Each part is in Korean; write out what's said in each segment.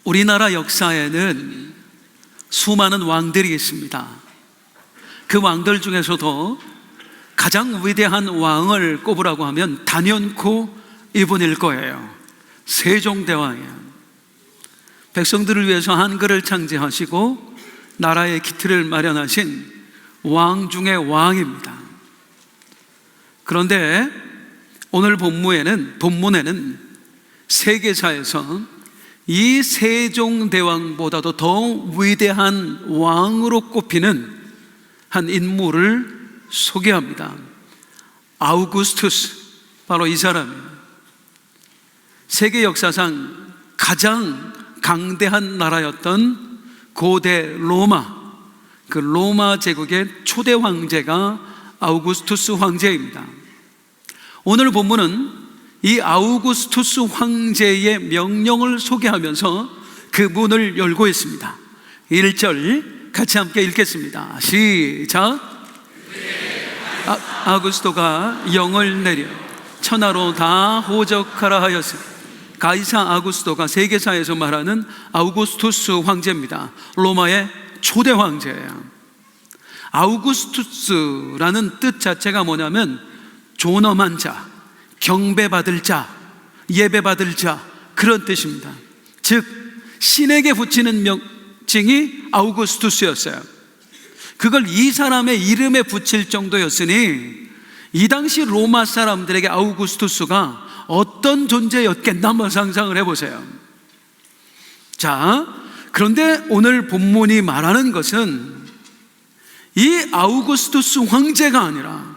우리나라 역사에는 수많은 왕들이 있습니다. 그 왕들 중에서도 가장 위대한 왕을 꼽으라고 하면 단연코 이분일 거예요. 세종대왕이에요. 백성들을 위해서 한글을 창제하시고 나라의 기틀을 마련하신 왕 중의 왕입니다. 그런데 오늘 본문에는 세계사에서 이 세종대왕보다도 더 위대한 왕으로 꼽히는 한 인물을 소개합니다. 아우구스투스, 바로 이 사람이에요. 세계 역사상 가장 강대한 나라였던 고대 로마, 그 로마 제국의 초대 황제가 아우구스투스 황제입니다. 오늘 본문은 이 아우구스투스 황제의 명령을 소개하면서 그 문을 열고 있습니다. 1절 같이 함께 읽겠습니다. 시작. 아구스토가 영을 내려 천하로 다 호적하라 하였으니, 가이사 아구스토가 세계사에서 말하는 아우구스투스 황제입니다. 로마의 초대 황제예요. 아우구스투스라는 뜻 자체가 뭐냐면 존엄한 자, 경배받을 자, 예배받을 자, 그런 뜻입니다. 즉 신에게 붙이는 명칭이 아우구스투스였어요. 그걸 이 사람의 이름에 붙일 정도였으니 이 당시 로마 사람들에게 아우구스투스가 어떤 존재였겠나 한번 상상을 해보세요. 자, 그런데 오늘 본문이 말하는 것은 이 아우구스투스 황제가 아니라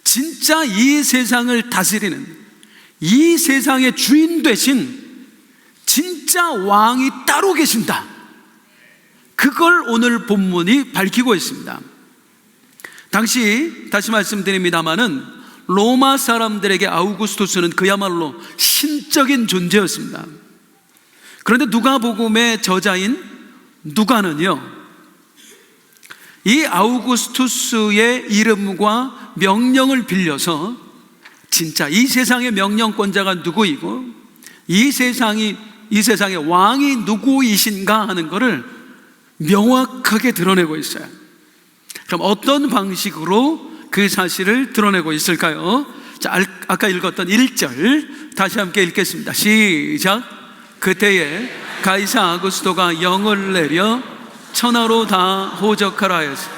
진짜 이 세상을 다스리는, 이 세상의 주인 되신 진짜 왕이 따로 계신다. 그걸 오늘 본문이 밝히고 있습니다. 당시 다시 말씀드립니다마는 로마 사람들에게 아우구스투스는 그야말로 신적인 존재였습니다. 그런데 누가복음의 저자인 누가는요, 이 아우구스투스의 이름과 명령을 빌려서 진짜 이 세상의 명령권자가 누구이고 이 세상의 왕이 누구이신가 하는 것을 명확하게 드러내고 있어요. 그럼 어떤 방식으로 그 사실을 드러내고 있을까요? 자, 아까 읽었던 1절 다시 함께 읽겠습니다. 시작. 그때에 가이사 아구스토가 영을 내려 천하로 다 호적하라 하였으니,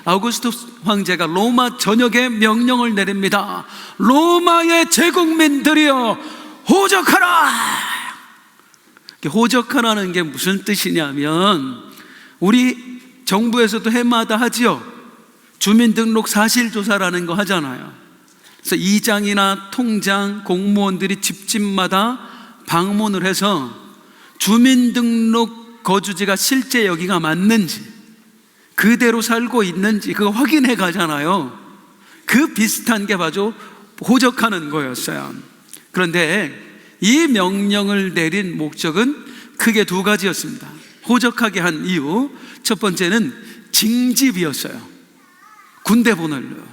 아우구스투스 황제가 로마 전역에 명령을 내립니다. 로마의 제국민들이여 호적하라. 호적하라는 게 무슨 뜻이냐면, 우리 정부에서도 해마다 하지요. 주민등록 사실조사라는 거 하잖아요. 그래서 이장이나 통장, 공무원들이 집집마다 방문을 해서 주민등록 거주지가 실제 여기가 맞는지, 그대로 살고 있는지 그거 확인해 가잖아요. 그 비슷한 게 바로 호적하는 거였어요. 그런데 이 명령을 내린 목적은 크게 두 가지였습니다. 호적하게 한 이유, 첫 번째는 징집이었어요. 군대 보내려요.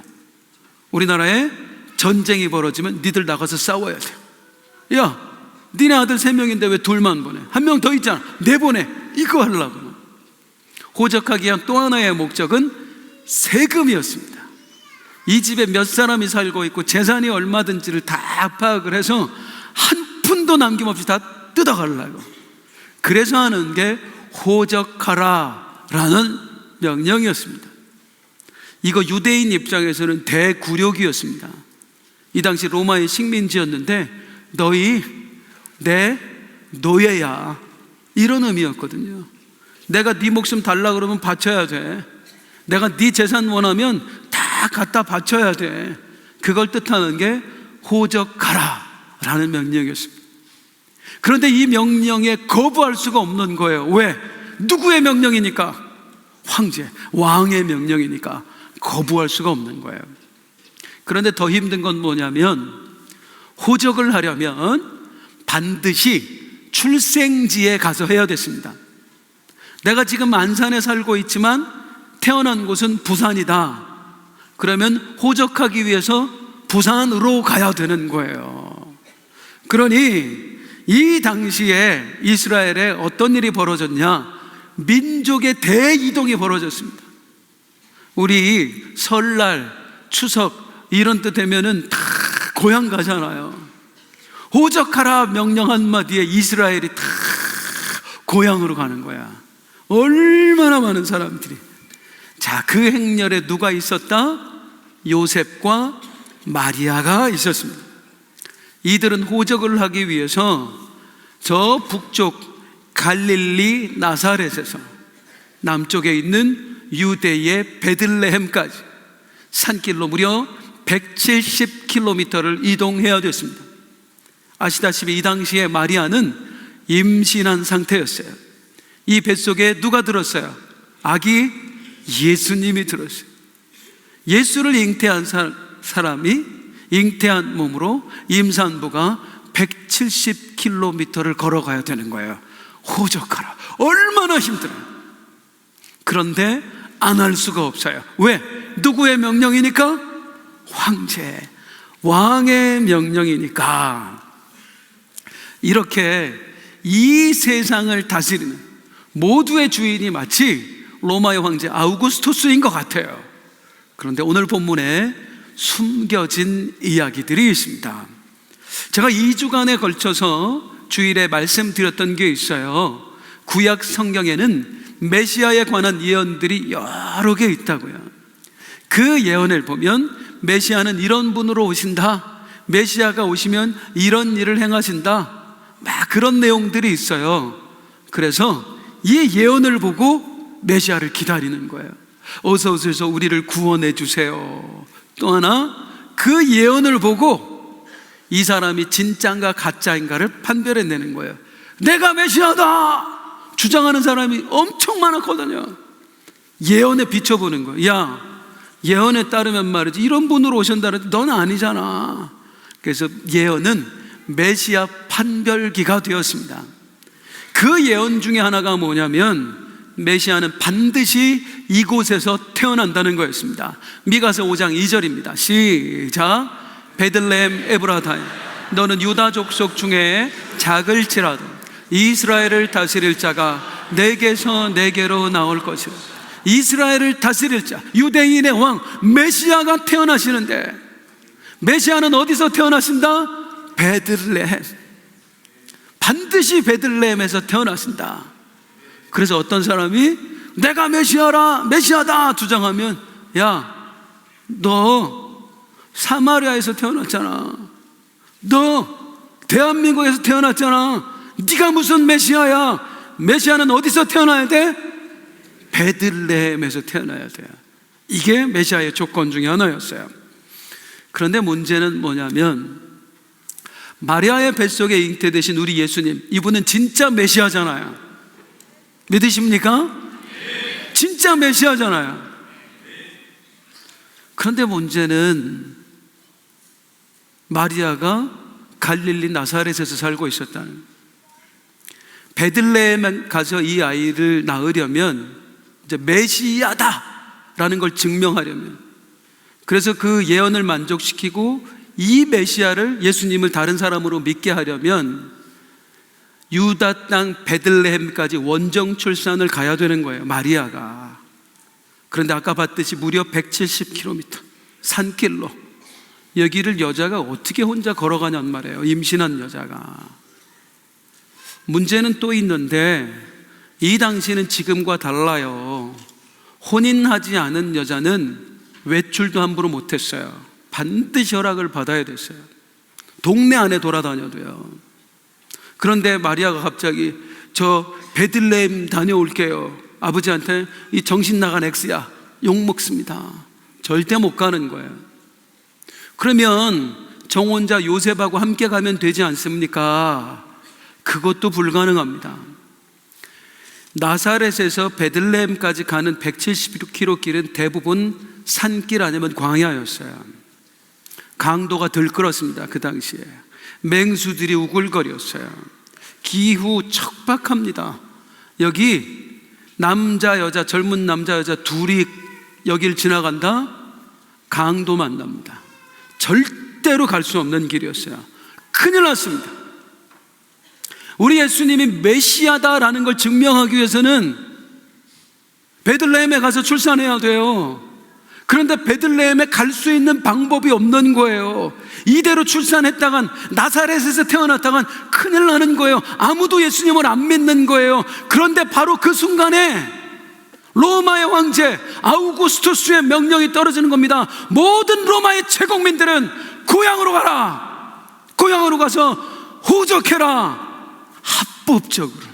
우리나라에 전쟁이 벌어지면 니들 나가서 싸워야 돼요. 야, 니네 아들 3명인데 왜 2만 보내? 1명 더 있잖아, 내보내. 이거 하려고. 호적하기 위한 또 하나의 목적은 세금이었습니다. 이 집에 몇 사람이 살고 있고 재산이 얼마든지를 다 파악을 해서 한 푼도 남김없이 다 뜯어가려고. 그래서 하는 게 호적하라라는 명령이었습니다. 이거 유대인 입장에서는 대굴욕이었습니다. 이 당시 로마의 식민지였는데 너희 내 노예야, 이런 의미였거든요. 내가 네 목숨 달라 그러면 바쳐야 돼. 내가 네 재산 원하면 다 갖다 바쳐야 돼. 그걸 뜻하는 게 호적하라 라는 명령이었습니다. 그런데 이 명령에 거부할 수가 없는 거예요. 왜? 누구의 명령이니까? 황제, 왕의 명령이니까 거부할 수가 없는 거예요. 그런데 더 힘든 건 뭐냐면, 호적을 하려면 반드시 출생지에 가서 해야 됐습니다. 내가 지금 안산에 살고 있지만 태어난 곳은 부산이다. 그러면 호적하기 위해서 부산으로 가야 되는 거예요. 그러니 이 당시에 이스라엘에 어떤 일이 벌어졌냐? 민족의 대이동이 벌어졌습니다. 우리 설날, 추석 이런 때 되면은 다 고향 가잖아요. 호적하라 명령 한마디에 이스라엘이 다 고향으로 가는 거야. 얼마나 많은 사람들이. 자, 그 행렬에 누가 있었다? 요셉과 마리아가 있었습니다. 이들은 호적을 하기 위해서 저 북쪽 갈릴리 나사렛에서 남쪽에 있는 유대의 베들레헴까지 산길로 무려 170km를 이동해야 됐습니다. 아시다시피 이 당시에 마리아는 임신한 상태였어요. 이 뱃속에 누가 들었어요? 아기 예수님이 들었어요. 예수를 잉태한 사람이 잉태한 몸으로 임산부가 170km를 걸어가야 되는 거예요. 호적하라. 얼마나 힘들어요. 그런데 안 할 수가 없어요. 왜? 누구의 명령이니까? 황제, 왕의 명령이니까. 이렇게 이 세상을 다스리는 모두의 주인이 마치 로마의 황제 아우구스투스인 것 같아요. 그런데 오늘 본문에 숨겨진 이야기들이 있습니다. 제가 2주간에 걸쳐서 주일에 말씀드렸던 게 있어요. 구약 성경에는 메시아에 관한 예언들이 여러 개 있다고요. 그 예언을 보면 메시아는 이런 분으로 오신다, 메시아가 오시면 이런 일을 행하신다, 막 그런 내용들이 있어요. 그래서 이 예언을 보고 메시아를 기다리는 거예요. 어서 오셔서 우리를 구원해 주세요. 또 하나, 그 예언을 보고 이 사람이 진짜인가 가짜인가를 판별해내는 거예요. 내가 메시아다 주장하는 사람이 엄청 많았거든요. 예언에 비춰보는 거예요. 야, 예언에 따르면 말이지 이런 분으로 오신다는데 넌 아니잖아. 그래서 예언은 메시아 판별기가 되었습니다. 그 예언 중에 하나가 뭐냐면 메시아는 반드시 이곳에서 태어난다는 거였습니다. 미가서 5장 2절입니다. 시작. 베들레헴 에브라타임, 너는 유다 족속 중에 작을지라도 이스라엘을 다스릴 자가 내게서 내게로 나올 것이라. 이스라엘을 다스릴 자, 유대인의 왕 메시아가 태어나시는데, 메시아는 어디서 태어나신다? 베들레헴. 반드시 베들레헴에서 태어나신다. 그래서 어떤 사람이 내가 메시아라, 메시아다 주장하면, 야, 너 사마리아에서 태어났잖아. 너 대한민국에서 태어났잖아. 네가 무슨 메시아야? 메시아는 어디서 태어나야 돼? 베들레헴에서 태어나야 돼요. 이게 메시아의 조건 중에 하나였어요. 그런데 문제는 뭐냐면 마리아의 뱃속에 잉태되신 우리 예수님, 이분은 진짜 메시아잖아요. 믿으십니까? 진짜 메시아잖아요. 그런데 문제는 마리아가 갈릴리 나사렛에서 살고 있었다는, 베들레헴에 가서 이 아이를 낳으려면 이제 메시아다라는 걸 증명하려면, 그래서 그 예언을 만족시키고 이 메시아를, 예수님을 다른 사람으로 믿게 하려면 유다 땅 베들레헴까지 원정 출산을 가야 되는 거예요, 마리아가. 그런데 아까 봤듯이 무려 170km 산길로 여기를 여자가 어떻게 혼자 걸어가냔 말이에요, 임신한 여자가. 문제는 또 있는데 이 당시는 지금과 달라요. 혼인하지 않은 여자는 외출도 함부로 못했어요. 반드시 허락을 받아야 됐어요. 동네 안에 돌아다녀도요. 그런데 마리아가 갑자기 저 베들레헴 다녀올게요, 아버지한테 이 정신 나간 엑스야 욕먹습니다. 절대 못 가는 거예요. 그러면 정혼자 요셉하고 함께 가면 되지 않습니까? 그것도 불가능합니다. 나사렛에서 베들레헴까지 가는 170km 길은 대부분 산길 아니면 광야였어요. 강도가 들끓었습니다. 그 당시에 맹수들이 우글거렸어요. 기후 척박합니다. 여기 남자 여자, 젊은 남자 여자 둘이 여길 지나간다? 강도 만납니다. 절대로 갈 수 없는 길이었어요. 큰일 났습니다. 우리 예수님이 메시아다라는 걸 증명하기 위해서는 베들레헴에 가서 출산해야 돼요. 그런데 베들레헴에 갈 수 있는 방법이 없는 거예요. 이대로 출산했다간, 나사렛에서 태어났다간 큰일 나는 거예요. 아무도 예수님을 안 믿는 거예요. 그런데 바로 그 순간에 로마의 황제 아우구스투스의 명령이 떨어지는 겁니다. 모든 로마의 제국민들은 고향으로 가라. 고향으로 가서 호적해라. 합법적으로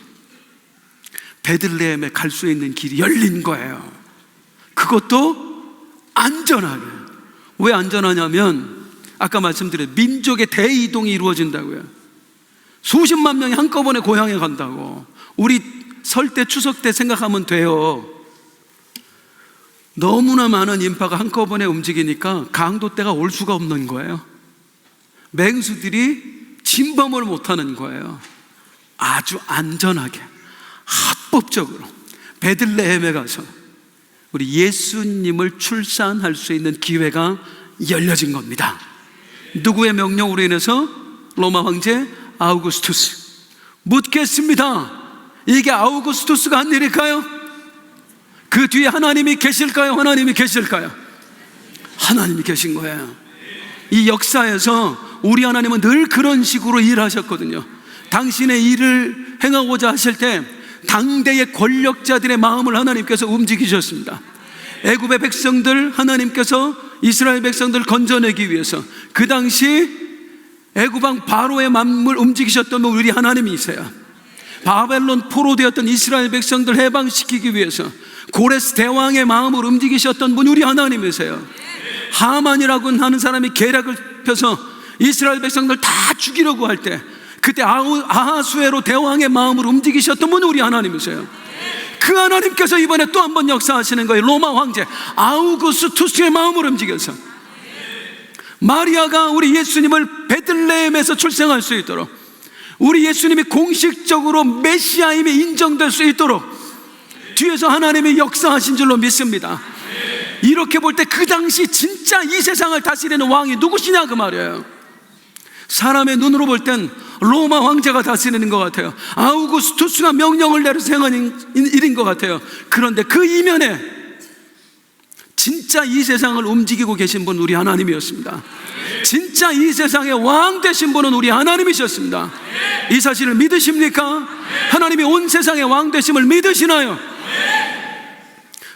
베들레헴에 갈 수 있는 길이 열린 거예요. 그것도 안전하게. 왜 안전하냐면 아까 말씀드린 민족의 대이동이 이루어진다고요. 수십만 명이 한꺼번에 고향에 간다고. 우리 설 때 추석 때 생각하면 돼요. 너무나 많은 인파가 한꺼번에 움직이니까 강도떼가 올 수가 없는 거예요. 맹수들이 침범을 못하는 거예요. 아주 안전하게 합법적으로 베들레헴에 가서 우리 예수님을 출산할 수 있는 기회가 열려진 겁니다. 누구의 명령으로 인해서? 로마 황제 아우구스투스. 묻겠습니다. 이게 아우구스투스가 한 일일까요? 그 뒤에 하나님이 계실까요? 하나님이 계실까요? 하나님이 계신 거예요. 이 역사에서 우리 하나님은 늘 그런 식으로 일하셨거든요. 당신의 일을 행하고자 하실 때 당대의 권력자들의 마음을 하나님께서 움직이셨습니다. 애굽의 백성들, 하나님께서 이스라엘 백성들 건져내기 위해서 그 당시 애굽왕 바로의 마음을 움직이셨던 분 우리 하나님이세요. 바벨론 포로되었던 이스라엘 백성들 해방시키기 위해서 고레스 대왕의 마음을 움직이셨던 분 우리 하나님이세요. 하만이라고 하는 사람이 계략을 펴서 이스라엘 백성들 다 죽이려고 할 때 그때 아하수에로 대왕의 마음을 움직이셨던 분은 우리 하나님이세요. 그 하나님께서 이번에 또 한 번 역사하시는 거예요. 로마 황제 아우구스투스의 마음을 움직여서 마리아가 우리 예수님을 베들레헴에서 출생할 수 있도록, 우리 예수님이 공식적으로 메시아임이 인정될 수 있도록 뒤에서 하나님이 역사하신 줄로 믿습니다. 이렇게 볼 때 그 당시 진짜 이 세상을 다스리는 왕이 누구시냐 그 말이에요. 사람의 눈으로 볼 땐 로마 황제가 다스리는 것 같아요. 아우구스투스가 명령을 내려서 행한 일인 것 같아요. 그런데 그 이면에 진짜 이 세상을 움직이고 계신 분은 우리 하나님이었습니다. 진짜 이 세상의 왕 되신 분은 우리 하나님이셨습니다. 이 사실을 믿으십니까? 하나님이 온 세상의 왕 되심을 믿으시나요?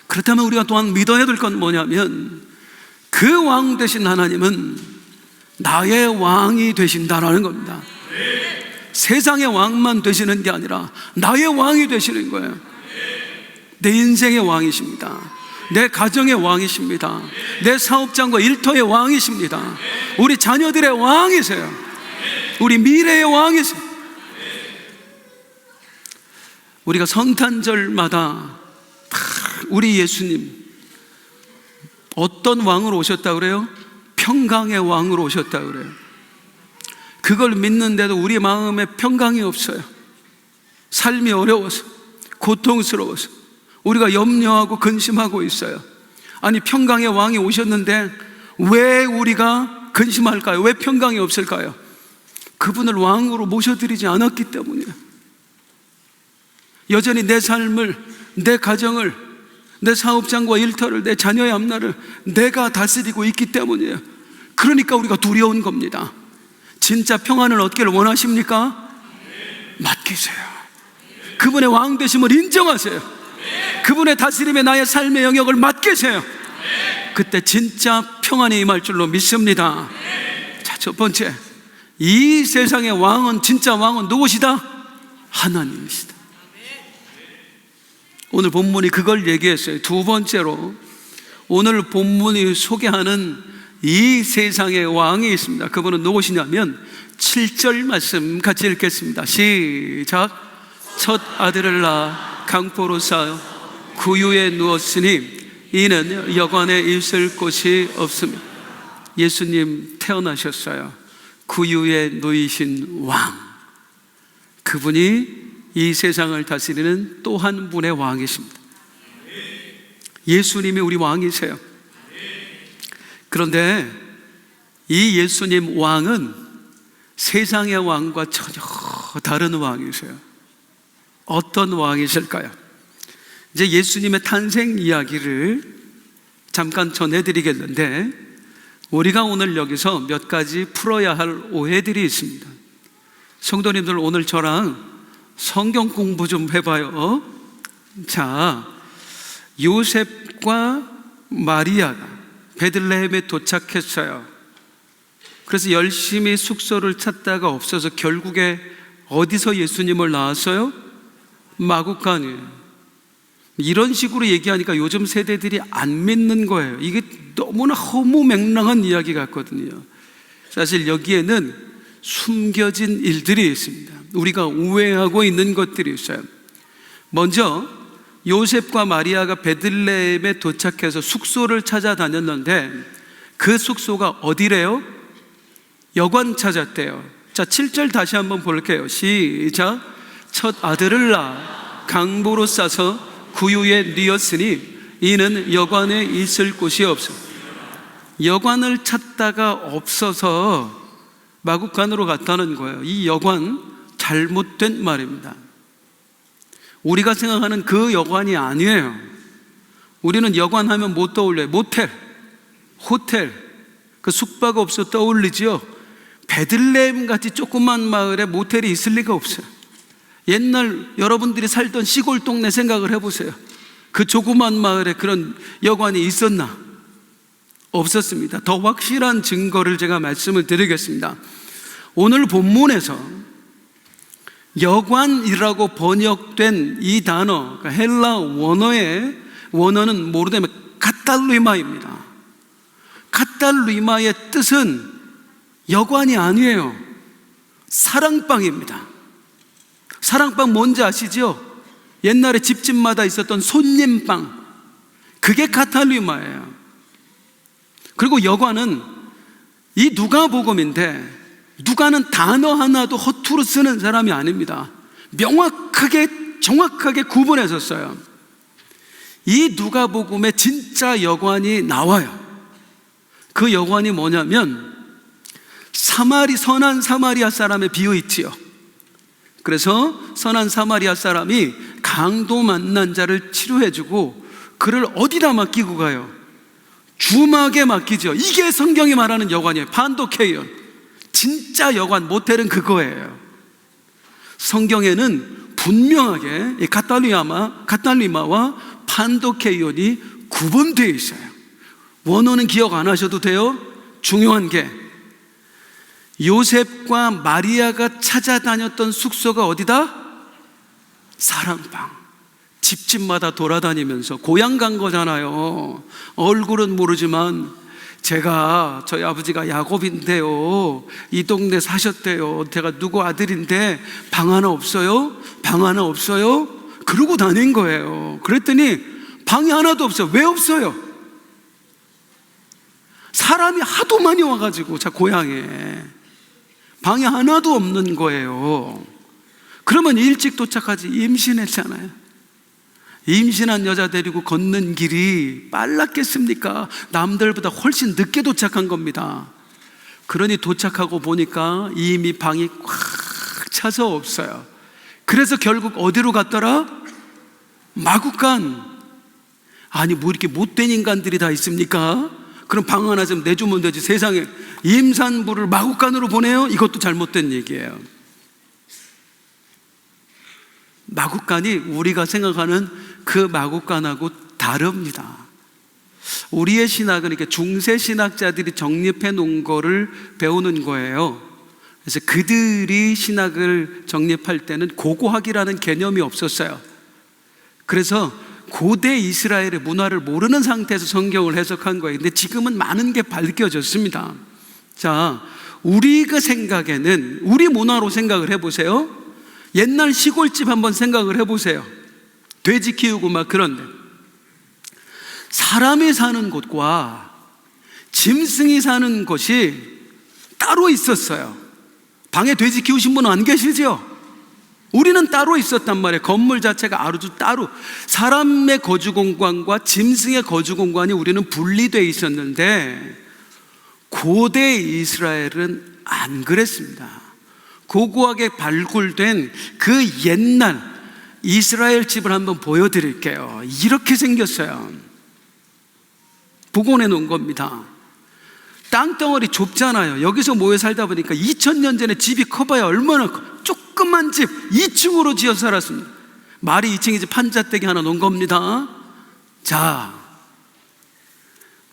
그렇다면 우리가 또한 믿어야 될 건 뭐냐면 그 왕 되신 하나님은 나의 왕이 되신다라는 겁니다. 세상의 왕만 되시는 게 아니라 나의 왕이 되시는 거예요. 내 인생의 왕이십니다. 내 가정의 왕이십니다. 내 사업장과 일터의 왕이십니다. 우리 자녀들의 왕이세요. 우리 미래의 왕이세요. 우리가 성탄절마다 우리 예수님 어떤 왕으로 오셨다고 그래요? 평강의 왕으로 오셨다고 그래요. 그걸 믿는데도 우리 마음에 평강이 없어요. 삶이 어려워서, 고통스러워서 우리가 염려하고 근심하고 있어요. 아니, 평강의 왕이 오셨는데 왜 우리가 근심할까요? 왜 평강이 없을까요? 그분을 왕으로 모셔드리지 않았기 때문이에요. 여전히 내 삶을, 내 가정을, 내 사업장과 일터를, 내 자녀의 앞날을 내가 다스리고 있기 때문이에요. 그러니까 우리가 두려운 겁니다. 진짜 평안을 얻기를 원하십니까? 맡기세요. 그분의 왕 되심을 인정하세요. 그분의 다스림에 나의 삶의 영역을 맡기세요. 그때 진짜 평안이 임할 줄로 믿습니다. 자, 첫 번째, 이 세상의 왕은, 진짜 왕은 누구시다? 하나님이시다. 오늘 본문이 그걸 얘기했어요. 두 번째로 오늘 본문이 소개하는 이 세상의 왕이 있습니다. 그분은 누구시냐면 7절 말씀 같이 읽겠습니다. 시작. 첫 아들을 낳아 강포로 쌓아 구유에 누웠으니 이는 여관에 있을 곳이 없습니다. 예수님 태어나셨어요. 구유에 놓이신 왕, 그분이 이 세상을 다스리는 또 한 분의 왕이십니다. 예수님이 우리 왕이세요. 그런데 이 예수님 왕은 세상의 왕과 전혀 다른 왕이세요. 어떤 왕이실까요? 이제 예수님의 탄생 이야기를 잠깐 전해드리겠는데, 우리가 오늘 여기서 몇 가지 풀어야 할 오해들이 있습니다. 성도님들, 오늘 저랑 성경 공부 좀 해봐요. 자, 요셉과 마리아가 베들레헴에 도착했어요. 그래서 열심히 숙소를 찾다가 없어서 결국에 어디서 예수님을 낳았어요? 마구간이에요. 이런 식으로 얘기하니까 요즘 세대들이 안 믿는 거예요. 이게 너무나 허무맹랑한 이야기 같거든요. 사실 여기에는 숨겨진 일들이 있습니다. 우리가 오해하고 있는 것들이 있어요. 먼저 요셉과 마리아가 베들레헴에 도착해서 숙소를 찾아다녔는데, 그 숙소가 어디래요? 여관 찾았대요. 자, 7절 다시 한번 볼게요. 시작. 첫 아들을 낳아 강보로 싸서 구유에 뉘었으니 이는 여관에 있을 곳이 없어. 여관을 찾다가 없어서 마구간으로 갔다는 거예요. 이 여관 잘못된 말입니다. 우리가 생각하는 그 여관이 아니에요. 우리는 여관 하면 뭐 떠올려요? 모텔, 호텔, 그 숙박업소 떠올리지요. 베들레헴 같이 조그만 마을에 모텔이 있을 리가 없어요. 옛날 여러분들이 살던 시골 동네 생각을 해보세요. 그 조그만 마을에 그런 여관이 있었나? 없었습니다. 더 확실한 증거를 제가 말씀을 드리겠습니다. 오늘 본문에서 여관이라고 번역된 이 단어, 그러니까 헬라 원어는 모르되면 카탈루이마입니다. 카탈루이마의 뜻은 여관이 아니에요. 사랑방입니다. 사랑방 뭔지 아시죠? 옛날에 집집마다 있었던 손님방, 그게 카탈루이마예요. 그리고 여관은 이 누가복음인데, 누가는 단어 하나도 허투루 쓰는 사람이 아닙니다. 명확하게 정확하게 구분해서 써요. 이 누가복음에 진짜 여관이 나와요. 그 여관이 뭐냐면 선한 사마리아 사람에 비어있지요. 그래서 선한 사마리아 사람이 강도 만난 자를 치료해주고 그를 어디다 맡기고 가요? 주막에 맡기죠. 이게 성경이 말하는 여관이에요. 판도케이온. 진짜 여관, 모텔은 그거예요. 성경에는 분명하게 카탈루이마와 판도케이온이 구분되어 있어요. 원어는 기억 안 하셔도 돼요. 중요한 게 요셉과 마리아가 찾아다녔던 숙소가 어디다? 사랑방. 집집마다 돌아다니면서 고향 간 거잖아요. 얼굴은 모르지만 제가 저희 아버지가 야곱인데요, 이 동네 사셨대요, 제가 누구 아들인데 방 하나 없어요? 방 하나 없어요? 그러고 다닌 거예요. 그랬더니 방이 하나도 없어요. 왜 없어요? 사람이 하도 많이 와가지고 자 고향에 방이 하나도 없는 거예요. 그러면 일찍 도착하지. 임신했잖아요. 임신한 여자 데리고 걷는 길이 빨랐겠습니까? 남들보다 훨씬 늦게 도착한 겁니다. 그러니 도착하고 보니까 이미 방이 꽉 차서 없어요. 그래서 결국 어디로 갔더라? 마구간. 아니 뭐 이렇게 못된 인간들이 다 있습니까? 그럼 방 하나 좀 내주면 되지. 세상에 임산부를 마구간으로 보내요? 이것도 잘못된 얘기예요. 마구간이 우리가 생각하는 그 마구간하고 다릅니다. 우리의 신학은 이렇게 중세 신학자들이 정립해 놓은 거를 배우는 거예요. 그래서 그들이 신학을 정립할 때는 고고학이라는 개념이 없었어요. 그래서 고대 이스라엘의 문화를 모르는 상태에서 성경을 해석한 거예요. 근데 지금은 많은 게 밝혀졌습니다. 자, 우리가 생각에는, 우리 문화로 생각을 해보세요. 옛날 시골집 한번 생각을 해보세요. 돼지 키우고 막 그런데 사람이 사는 곳과 짐승이 사는 곳이 따로 있었어요. 방에 돼지 키우신 분은 안 계시죠? 우리는 따로 있었단 말이에요. 건물 자체가 아주 따로, 사람의 거주 공간과 짐승의 거주 공간이 우리는 분리되어 있었는데 고대 이스라엘은 안 그랬습니다. 고고하게 발굴된 그 옛날 이스라엘 집을 한번 보여드릴게요. 이렇게 생겼어요. 복원해 놓은 겁니다. 땅덩어리 좁잖아요. 여기서 모여 살다 보니까 2000년 전에 집이 커봐야 얼마나 조그만 집 2층으로 지어 살았습니다. 말이 2층이지 판자떼기 하나 놓은 겁니다. 자,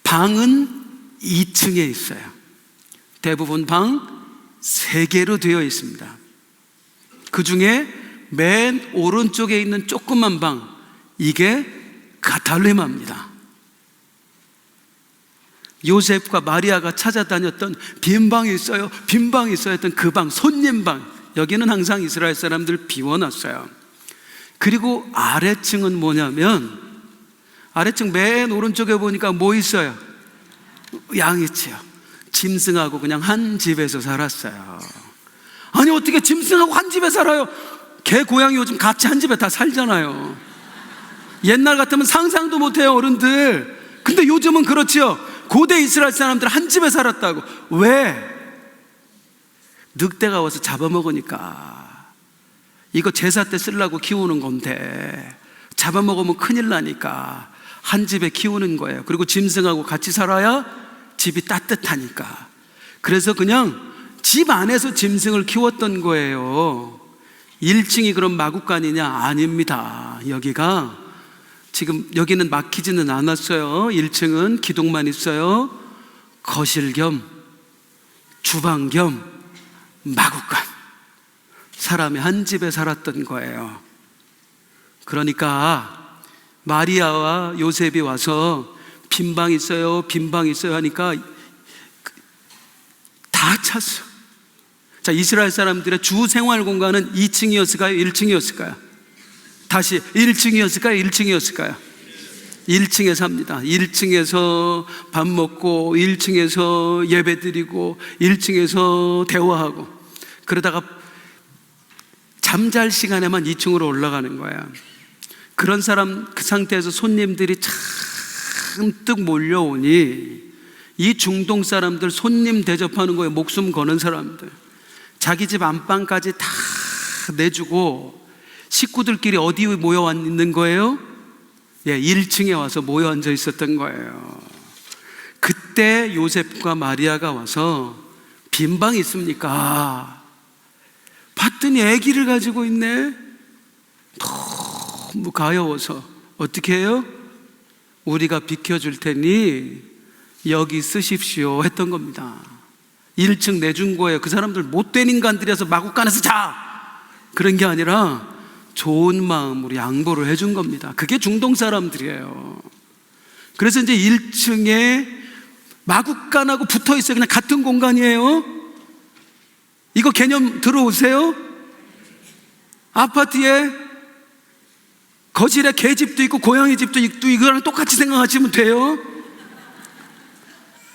방은 2층에 있어요. 대부분 방 3개로 되어 있습니다. 그 중에 맨 오른쪽에 있는 조그만 방, 이게 가탈레마입니다. 요셉과 마리아가 찾아다녔던 빈 방이 있어요, 빈 방이 있어요 했던 그 방, 손님방, 여기는 항상 이스라엘 사람들 비워놨어요. 그리고 아래층은 뭐냐면, 아래층 맨 오른쪽에 보니까 뭐 있어요? 양이치요. 짐승하고 그냥 한 집에서 살았어요. 아니 어떻게 짐승하고 한 집에 살아요? 개, 고양이 요즘 같이 한 집에 다 살잖아요. 옛날 같으면 상상도 못해요, 어른들. 근데 요즘은 그렇지요. 고대 이스라엘 사람들 한 집에 살았다고. 왜? 늑대가 와서 잡아먹으니까. 이거 제사 때 쓰려고 키우는 건데 잡아먹으면 큰일 나니까 한 집에 키우는 거예요. 그리고 짐승하고 같이 살아야 집이 따뜻하니까. 그래서 그냥 집 안에서 짐승을 키웠던 거예요. 1층이 그럼 마구간이냐? 아닙니다. 여기가 지금 여기는 막히지는 않았어요. 1층은 기둥만 있어요. 거실 겸 주방 겸 마구간. 사람이 한 집에 살았던 거예요. 그러니까 마리아와 요셉이 와서 빈방 있어요, 빈방 있어요 하니까 다 찼어. 자, 이스라엘 사람들의 주 생활 공간은 2층이었을까요? 1층이었을까요? 다시 1층이었을까요? 1층이었을까요? 1층에 삽니다. 1층에서 밥 먹고 1층에서 예배 드리고 1층에서 대화하고, 그러다가 잠잘 시간에만 2층으로 올라가는 거야. 그런 사람, 그 상태에서 손님들이 잔뜩 몰려오니 이 중동 사람들 손님 대접하는 거에 목숨 거는 사람들, 자기 집 안방까지 다 내주고 식구들끼리 어디 모여 있는 거예요? 1층에 와서 모여 앉아 있었던 거예요. 그때 요셉과 마리아가 와서 빈방 있습니까? 봤더니 아기를 가지고 있네. 너무 가여워서 어떻게 해요? 우리가 비켜줄 테니 여기 쓰십시오 했던 겁니다. 1층 내준 거예요. 그 사람들 못된 인간들이어서 마구간에서 자! 그런 게 아니라 좋은 마음으로 양보를 해준 겁니다. 그게 중동 사람들이에요. 그래서 이제 1층에 마구간하고 붙어 있어요. 그냥 같은 공간이에요. 이거 개념 들어오세요? 아파트에 거실에 개집도 있고 고양이 집도 있고 이거랑 똑같이 생각하시면 돼요.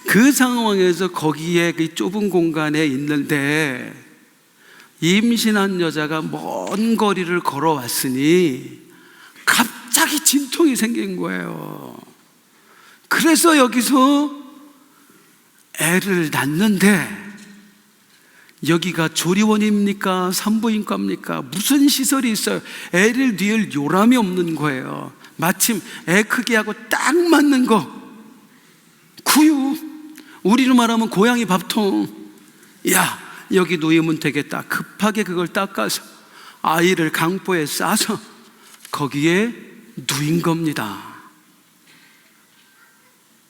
그 상황에서 거기에 그 좁은 공간에 있는데 임신한 여자가 먼 거리를 걸어왔으니 갑자기 진통이 생긴 거예요. 그래서 여기서 애를 낳는데, 여기가 조리원입니까? 산부인과입니까? 무슨 시설이 있어요? 애를 낳을 요람이 없는 거예요. 마침 애 크기하고 딱 맞는 거, 구유, 우리로 말하면 고양이 밥통. 야, 여기 놓이면 되겠다. 급하게 그걸 닦아서 아이를 강보에 싸서 거기에 누인 겁니다.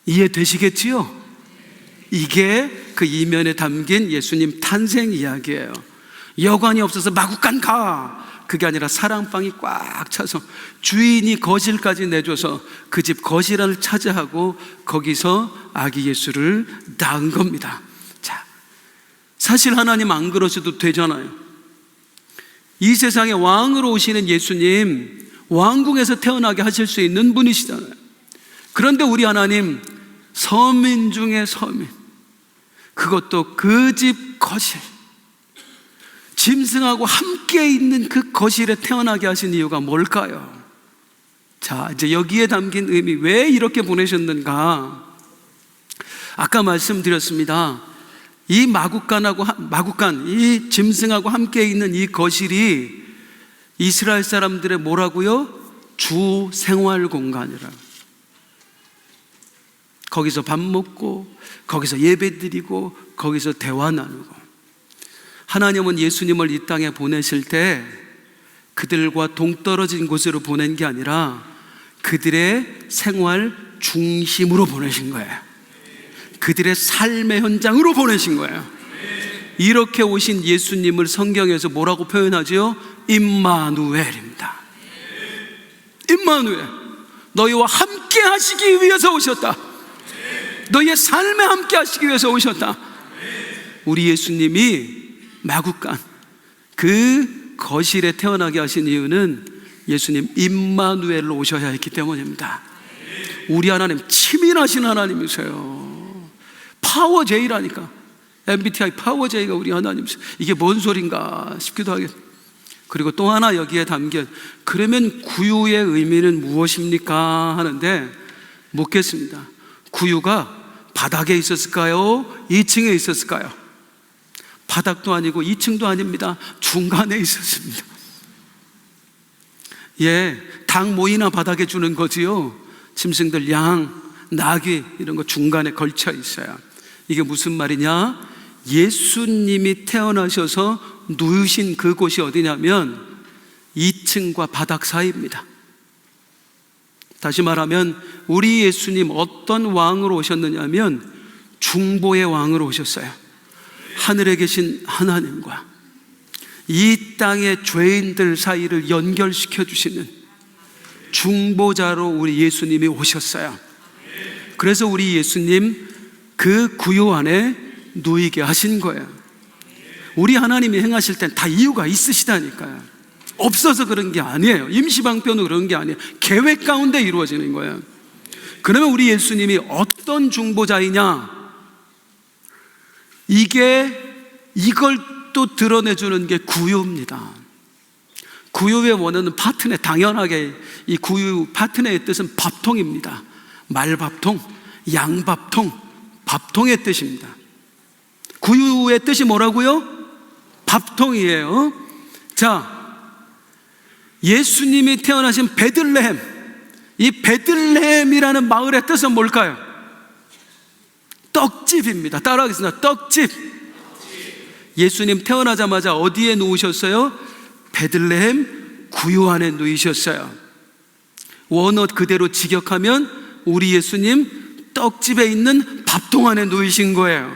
이해되시겠지요? 이게 그 이면에 담긴 예수님 탄생 이야기예요. 여관이 없어서 마구간 가, 그게 아니라 사랑방이 꽉 차서 주인이 거실까지 내줘서 그 집 거실을 차지하고 거기서 아기 예수를 낳은 겁니다. 자, 사실 하나님 안 그러셔도 되잖아요. 이 세상에 왕으로 오시는 예수님, 왕궁에서 태어나게 하실 수 있는 분이시잖아요. 그런데 우리 하나님 서민 중에 서민, 그것도 그 집 거실, 짐승하고 함께 있는 그 거실에 태어나게 하신 이유가 뭘까요? 자, 이제 여기에 담긴 의미, 왜 이렇게 보내셨는가? 아까 말씀드렸습니다. 이 마구간, 이 짐승하고 함께 있는 이 거실이 이스라엘 사람들의 뭐라고요? 주 생활 공간이라. 거기서 밥 먹고, 거기서 예배 드리고, 거기서 대화 나누고. 하나님은 예수님을 이 땅에 보내실 때 그들과 동떨어진 곳으로 보낸 게 아니라 그들의 생활 중심으로 보내신 거예요. 그들의 삶의 현장으로 보내신 거예요. 이렇게 오신 예수님을 성경에서 뭐라고 표현하죠? 임마누엘입니다. 임마누엘, 너희와 함께 하시기 위해서 오셨다. 너희의 삶에 함께 하시기 위해서 오셨다. 우리 예수님이 마구간 그 거실에 태어나게 하신 이유는 예수님 임마누엘로 오셔야 했기 때문입니다. 우리 하나님 치밀하신 하나님이세요. 파워 J라니까. MBTI 파워 J가 우리 하나님이세요. 이게 뭔 소린가 싶기도 하겠어요. 그리고 또 하나 여기에 담긴, 그러면 구유의 의미는 무엇입니까? 하는데 묻겠습니다. 구유가 바닥에 있었을까요? 2층에 있었을까요? 바닥도 아니고 2층도 아닙니다. 중간에 있었습니다. 예, 닭 모이나 바닥에 주는 거지요. 짐승들, 양, 나귀 이런 거 중간에 걸쳐 있어요. 이게 무슨 말이냐? 예수님이 태어나셔서 누우신 그곳이 어디냐면 2층과 바닥 사이입니다. 다시 말하면 우리 예수님 어떤 왕으로 오셨느냐면 중보의 왕으로 오셨어요. 하늘에 계신 하나님과 이 땅의 죄인들 사이를 연결시켜 주시는 중보자로 우리 예수님이 오셨어요. 그래서 우리 예수님 그 구유 안에 누이게 하신 거예요. 우리 하나님이 행하실 땐 다 이유가 있으시다니까요. 없어서 그런 게 아니에요. 임시방편으로 그런 게 아니에요. 계획 가운데 이루어지는 거예요. 그러면 우리 예수님이 어떤 중보자이냐? 이걸 또 드러내주는 게 구유입니다. 구유의 원어는 파트너, 당연하게 이 구유 파트너의 뜻은 밥통입니다. 말밥통, 양밥통, 밥통의 뜻입니다. 구유의 뜻이 뭐라고요? 밥통이에요. 자, 예수님이 태어나신 베들레헴, 이 베들레헴이라는 마을의 뜻은 뭘까요? 떡집입니다. 따라하겠습니다. 떡집. 예수님 태어나자마자 어디에 누우셨어요? 베들레헴 구유 안에 누이셨어요. 원어 그대로 직역하면 우리 예수님 떡집에 있는 밥통 안에 누이신 거예요.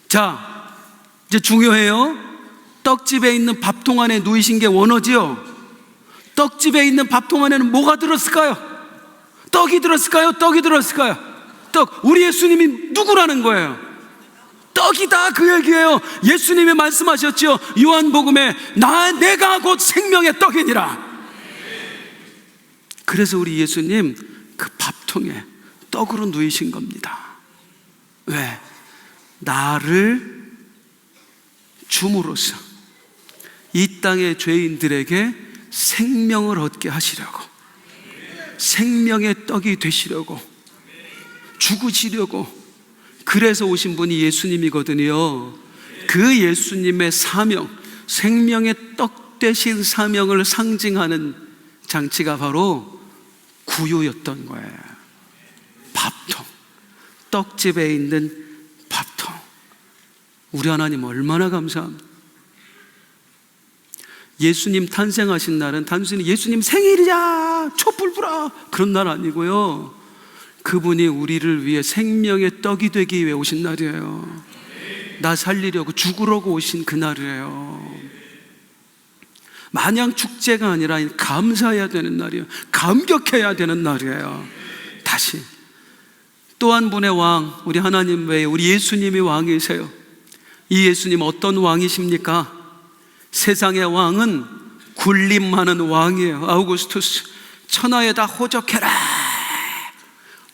자, 이제 중요해요. 떡집에 있는 밥통 안에 누이신 게 원어지요. 떡집에 있는 밥통 안에는 뭐가 들었을까요? 떡이 들었을까요? 떡이 들었을까요? 떡. 우리 예수님이 누구라는 거예요? 떡이다, 그 얘기예요. 예수님이 말씀하셨죠. 요한복음에 내가 곧 생명의 떡이니라. 그래서 우리 예수님 그 밥통에 떡으로 누이신 겁니다. 왜? 나를 줌으로써 이 땅의 죄인들에게 생명을 얻게 하시려고, 생명의 떡이 되시려고, 죽으시려고, 그래서 오신 분이 예수님이거든요. 그 예수님의 사명, 생명의 떡 되신 사명을 상징하는 장치가 바로 구유였던 거예요. 밥통, 떡집에 있는 밥통. 우리 하나님 얼마나 감사합니다. 예수님 탄생하신 날은 단순히 예수님 생일이야, 촛불 불어, 그런 날 아니고요. 그분이 우리를 위해 생명의 떡이 되기 위해 오신 날이에요. 나 살리려고 죽으려고 오신 그날이에요. 마냥 축제가 아니라 감사해야 되는 날이에요. 감격해야 되는 날이에요. 다시 또 한 분의 왕, 우리 하나님 외에 우리 예수님이 왕이세요. 이 예수님 어떤 왕이십니까? 세상의 왕은 군림하는 왕이에요. 아우구스투스, 천하에 다 호적해라.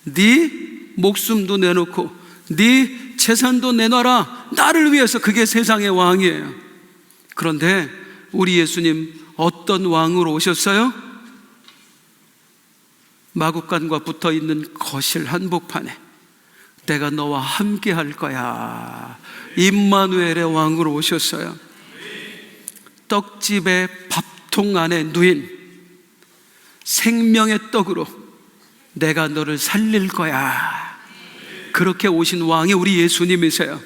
네 목숨도 내놓고 네 재산도 내놔라. 나를 위해서. 그게 세상의 왕이에요. 그런데 우리 예수님 어떤 왕으로 오셨어요? 마구간과 붙어있는 거실 한복판에 내가 너와 함께 할 거야. 임마누엘의 왕으로 오셨어요. 떡집의 밥통 안에 누인 생명의 떡으로 내가 너를 살릴 거야. 그렇게 오신 왕이 우리 예수님이세요.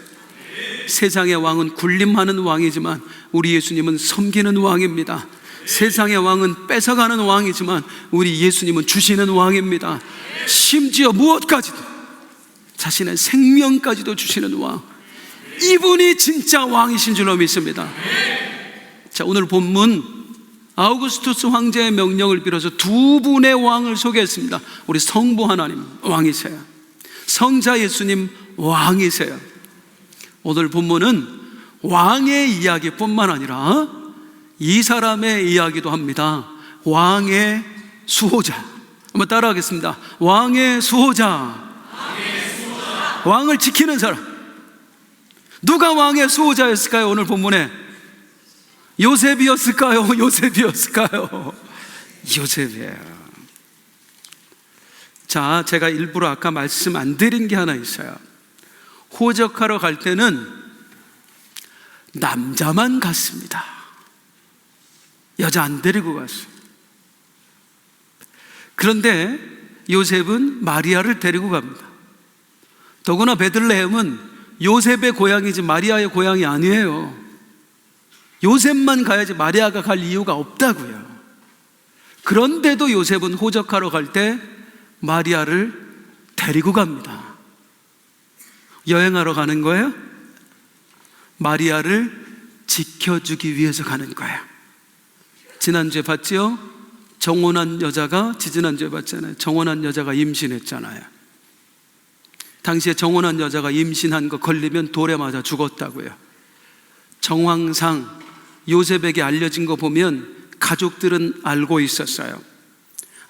세상의 왕은 군림하는 왕이지만 우리 예수님은 섬기는 왕입니다. 세상의 왕은 뺏어가는 왕이지만 우리 예수님은 주시는 왕입니다. 심지어 무엇까지도, 자신의 생명까지도 주시는 왕, 이분이 진짜 왕이신 줄로 믿습니다. 자, 오늘 본문 아우구스투스 황제의 명령을 빌어서 두 분의 왕을 소개했습니다. 우리 성부 하나님 왕이세요. 성자 예수님 왕이세요. 오늘 본문은 왕의 이야기뿐만 아니라 이 사람의 이야기도 합니다. 왕의 수호자. 한번 따라하겠습니다. 왕의 수호자. 왕을 지키는 사람. 누가 왕의 수호자였을까요? 오늘 본문에 요셉이었을까요? 요셉이었을까요? 요셉이에요. 자, 제가 일부러 아까 말씀 안 드린 게 하나 있어요. 호적하러 갈 때는 남자만 갔습니다. 여자 안 데리고 갔어요. 그런데 요셉은 마리아를 데리고 갑니다. 더구나 베들레헴은 요셉의 고향이지 마리아의 고향이 아니에요. 요셉만 가야지 마리아가 갈 이유가 없다고요. 그런데도 요셉은 호적하러 갈 때 마리아를 데리고 갑니다. 여행하러 가는 거예요? 마리아를 지켜주기 위해서 가는 거예요. 지난주에 봤지요? 정혼한 여자가, 지지난주에 봤잖아요. 정혼한 여자가 임신했잖아요. 당시에 정혼한 여자가 임신한 거 걸리면 돌에 맞아 죽었다고요. 정황상 요셉에게 알려진 거 보면 가족들은 알고 있었어요.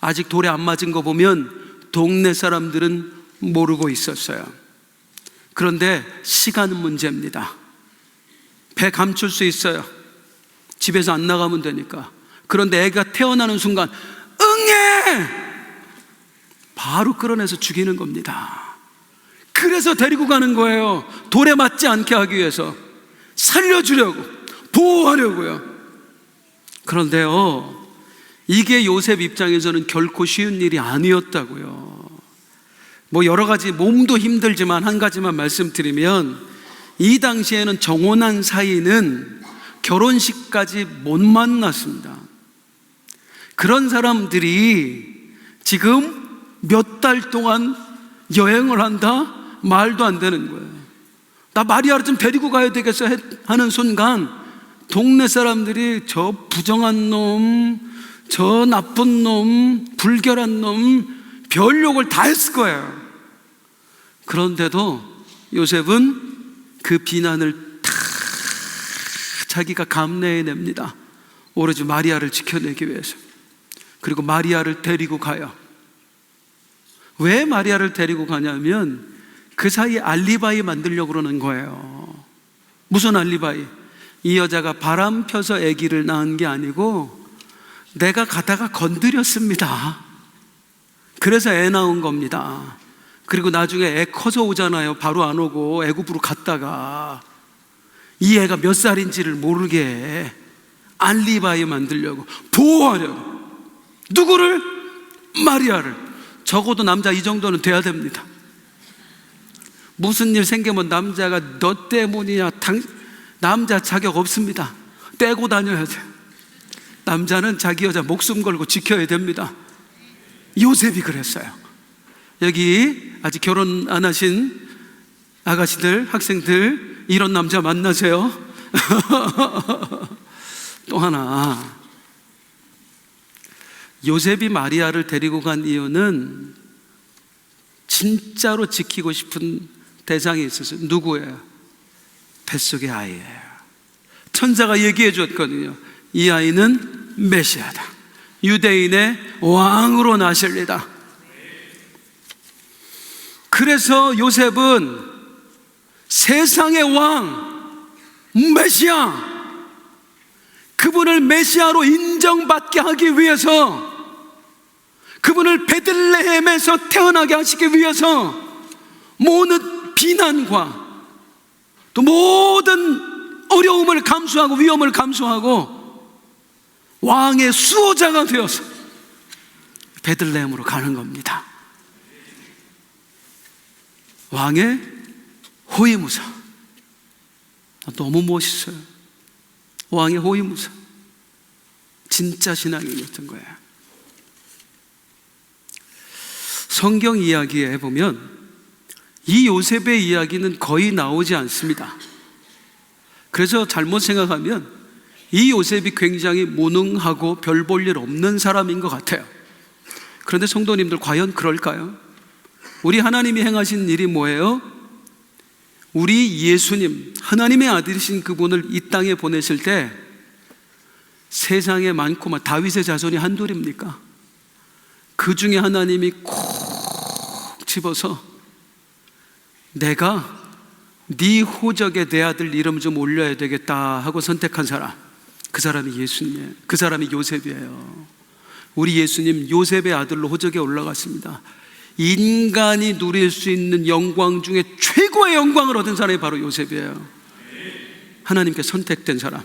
아직 돌에 안 맞은 거 보면 동네 사람들은 모르고 있었어요. 그런데 시간 문제입니다. 배 감출 수 있어요. 집에서 안 나가면 되니까. 그런데 애가 태어나는 순간 응애! 바로 끌어내서 죽이는 겁니다. 그래서 데리고 가는 거예요. 돌에 맞지 않게 하기 위해서. 살려주려고, 보호하려고요. 그런데요, 이게 요셉 입장에서는 결코 쉬운 일이 아니었다고요. 뭐 여러 가지, 몸도 힘들지만 한 가지만 말씀드리면, 이 당시에는 정혼한 사이는 결혼식까지 못 만났습니다. 그런 사람들이 지금 몇 달 동안 여행을 한다? 말도 안 되는 거예요. 나 마리아를 좀 데리고 가야 되겠어 하는 순간 동네 사람들이 저 부정한 놈, 저 나쁜 놈, 불결한 놈, 별 욕을 다 했을 거예요. 그런데도 요셉은 그 비난을 다 자기가 감내해냅니다. 오로지 마리아를 지켜내기 위해서. 그리고 마리아를 데리고 가요. 왜 마리아를 데리고 가냐면 그 사이에 알리바이 만들려고 그러는 거예요. 무슨 알리바이? 이 여자가 바람 펴서 아기를 낳은 게 아니고 내가 가다가 건드렸습니다. 그래서 애 낳은 겁니다. 그리고 나중에 애 커서 오잖아요. 바로 안 오고 애굽으로 갔다가 이 애가 몇 살인지를 모르게 알리바이 만들려고, 보호하려고. 누구를? 마리아를. 적어도 남자 이 정도는 돼야 됩니다. 무슨 일 생기면 남자가 너 때문이야, 남자 자격 없습니다. 떼고 다녀야 돼요. 남자는 자기 여자 목숨 걸고 지켜야 됩니다. 요셉이 그랬어요. 여기 아직 결혼 안 하신 아가씨들, 학생들, 이런 남자 만나세요. 또 하나, 요셉이 마리아를 데리고 간 이유는 진짜로 지키고 싶은 대상이 있었어요. 누구예요? 뱃속의 아이예요. 천사가 얘기해 줬거든요. 이 아이는 메시아다. 유대인의 왕으로 나실리다. 그래서 요셉은 세상의 왕, 메시아, 그분을 메시아로 인정받게 하기 위해서, 그분을 베들레헴에서 태어나게 하시기 위해서 모든 비난과 또 모든 어려움을 감수하고 위험을 감수하고 왕의 수호자가 되어서 베들레헴으로 가는 겁니다. 왕의 호위무사. 너무 멋있어요. 왕의 호위무사. 진짜 신앙인이었던 거예요. 성경 이야기에 보면 이 요셉의 이야기는 거의 나오지 않습니다. 그래서 잘못 생각하면 이 요셉이 굉장히 무능하고 별 볼 일 없는 사람인 것 같아요. 그런데 성도님들, 과연 그럴까요? 우리 하나님이 행하신 일이 뭐예요? 우리 예수님, 하나님의 아들이신 그분을 이 땅에 보내실 때 세상에 많고 다윗의 자손이 한둘입니까? 그 중에 하나님이 콕 집어서 내가 네 호적에 내 아들 이름 좀 올려야 되겠다 하고 선택한 사람, 그 사람이 예수님이에요. 그 사람이 요셉이에요. 우리 예수님 요셉의 아들로 호적에 올라갔습니다. 인간이 누릴 수 있는 영광 중에 최고의 영광을 얻은 사람이 바로 요셉이에요. 하나님께 선택된 사람.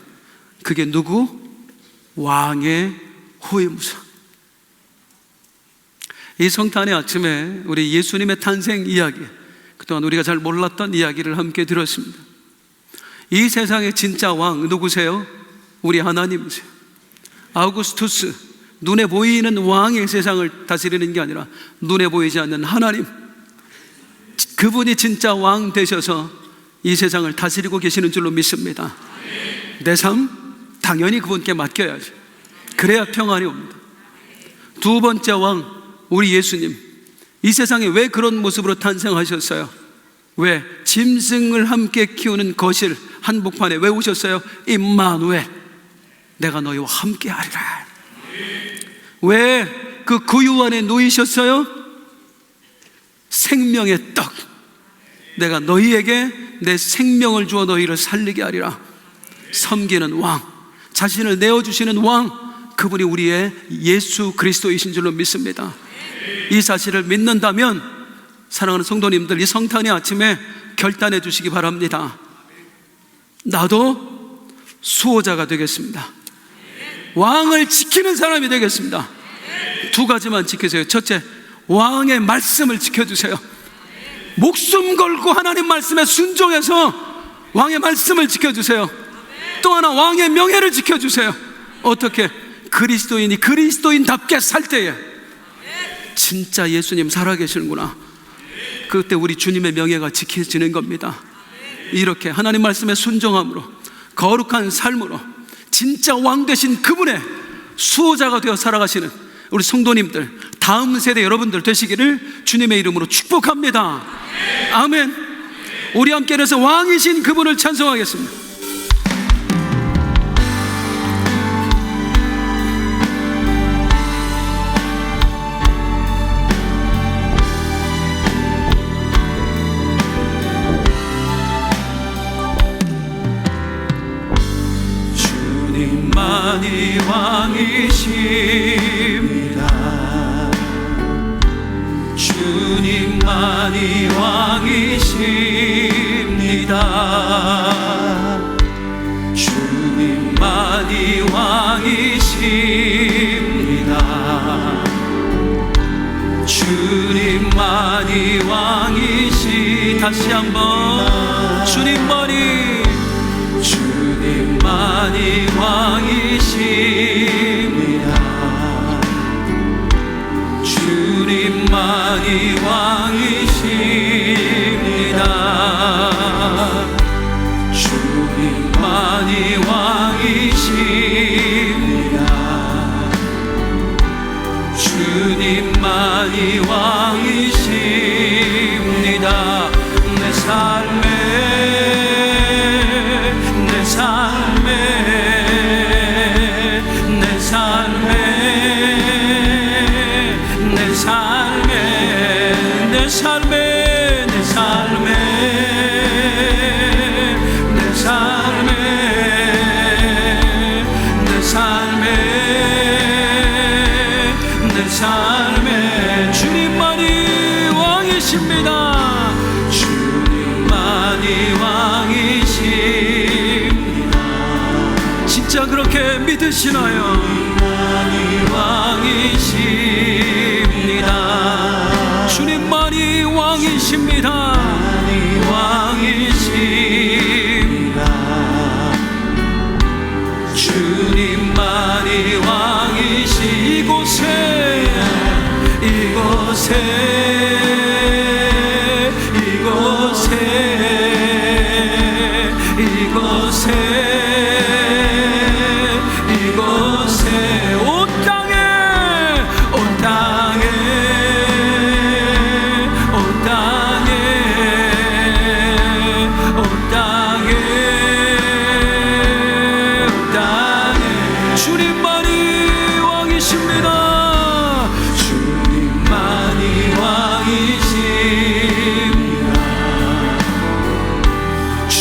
그게 누구? 왕의 호위무사. 이 성탄의 아침에 우리 예수님의 탄생 이야기, 그동안 우리가 잘 몰랐던 이야기를 함께 들었습니다. 이 세상의 진짜 왕 누구세요? 우리 하나님이세요. 아우구스투스, 눈에 보이는 왕의 세상을 다스리는 게 아니라 눈에 보이지 않는 하나님, 그분이 진짜 왕 되셔서 이 세상을 다스리고 계시는 줄로 믿습니다. 내 삶 당연히 그분께 맡겨야지. 그래야 평안이 옵니다. 두 번째 왕, 우리 예수님. 이 세상에 왜 그런 모습으로 탄생하셨어요? 왜? 짐승을 함께 키우는 거실 한복판에 왜 오셨어요? 임마누엘, 내가 너희와 함께 하리라. 왜 그 구유 안에 놓이셨어요? 생명의 떡, 내가 너희에게 내 생명을 주어 너희를 살리게 하리라. 섬기는 왕, 자신을 내어주시는 왕, 그분이 우리의 예수 그리스도이신 줄로 믿습니다. 이 사실을 믿는다면 사랑하는 성도님들, 이 성탄의 아침에 결단해 주시기 바랍니다. 나도 수호자가 되겠습니다. 왕을 지키는 사람이 되겠습니다. 두 가지만 지키세요. 첫째, 왕의 말씀을 지켜주세요. 목숨 걸고 하나님 말씀에 순종해서 왕의 말씀을 지켜주세요. 또 하나, 왕의 명예를 지켜주세요. 어떻게? 그리스도인이 그리스도인답게 살 때에 진짜 예수님 살아계시는구나, 그때 우리 주님의 명예가 지켜지는 겁니다. 이렇게 하나님 말씀에 순종함으로, 거룩한 삶으로 진짜 왕 되신 그분의 수호자가 되어 살아가시는 우리 성도님들, 다음 세대 여러분들 되시기를 주님의 이름으로 축복합니다. 아멘. 우리 함께 해서 왕이신 그분을 찬송하겠습니다. 주님만이 왕이십니다. 주님만이 왕이십니다. 주님만이 왕이십니다. 주님만이 왕이시. 다시 한번, 주님만이 왕이십니다. 주님만이 왕이십니다. 주님만이 왕이십니다. 주님만이 왕이십니다. 내 삶에 주님만이 왕이십니다. 그렇게 믿으시나요? 왕이십니다. 주님만이 왕이십니다. 왕이십니다. 주님만이 왕이시 이곳에 온 땅에 주님만이 왕이십니다.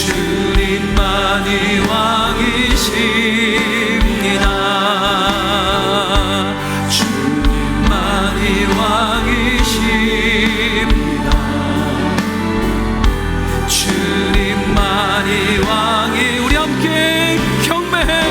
주님만이 왕이십니다. 주님만이 왕이십니다. 주님만이 왕이십니다. 주님만이 왕이 우리 함께 경배해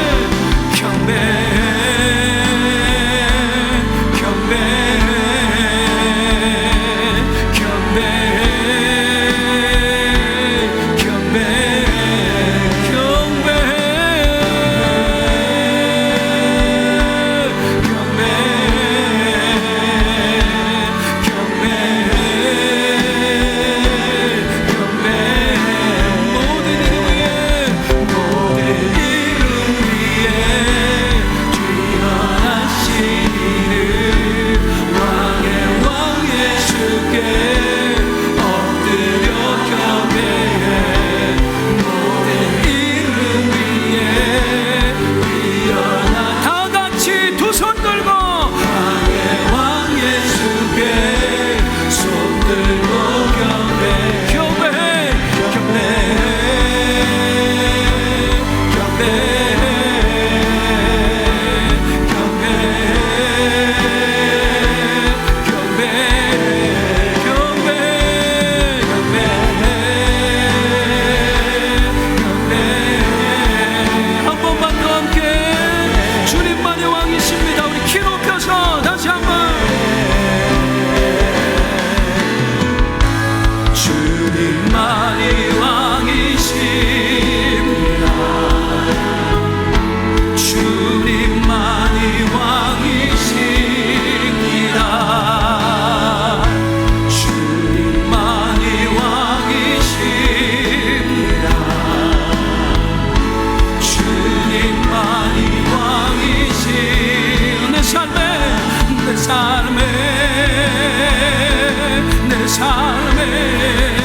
내 삶에